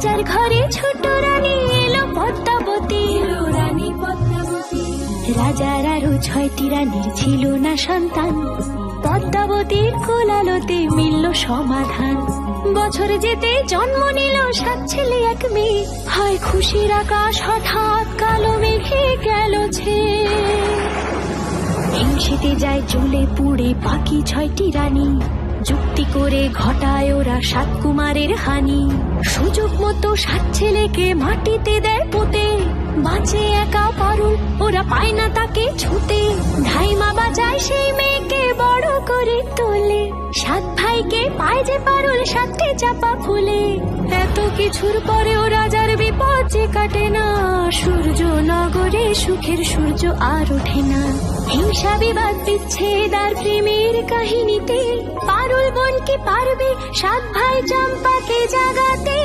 রাজার ঘরে ছোট রানী এলো পদ্মাবতী, রানী পদ্মাবতী। রাজার আরো 6টি রানীর ছিল না সন্তান, পদ্মাবতীর কোলালোতে মিলল সমাধান। বছর যেতে জন্ম নিল 7 ছেলে 1 মেয়ে, হয় খুশির আকাশ হঠাৎ কালো মেঘে গেল ছেয়ে। হিংসেতে যায় জ্বলে পুড়ে বাকি 6টি রানী, যুক্তি করে ঘটায় ওরা 7 কুমারের হানি। সুযোগ মতো 7 ছেলেকে মাটিতে দেয় পুঁতে, বাঁচে একা পারুল, ওরা পায় না তাকে ছুতে। ধাইমা বাজায় সেই মেয়েকে বড় করে তোলে, 7 ভাইকে পায় যে পারুল 7টে চাপা ফুলে। এত কিছুর পরেও রাজার বিপদ যে কাটে না, সূর্য নগরে সুখের সূর্য আর ওঠে না। হিংসা বিবাদ বিচ্ছেদ আর প্রেমের কাহিনীতে পারুল বোন কি পারবে 7 ভাই চম্পাকে জাগাতে।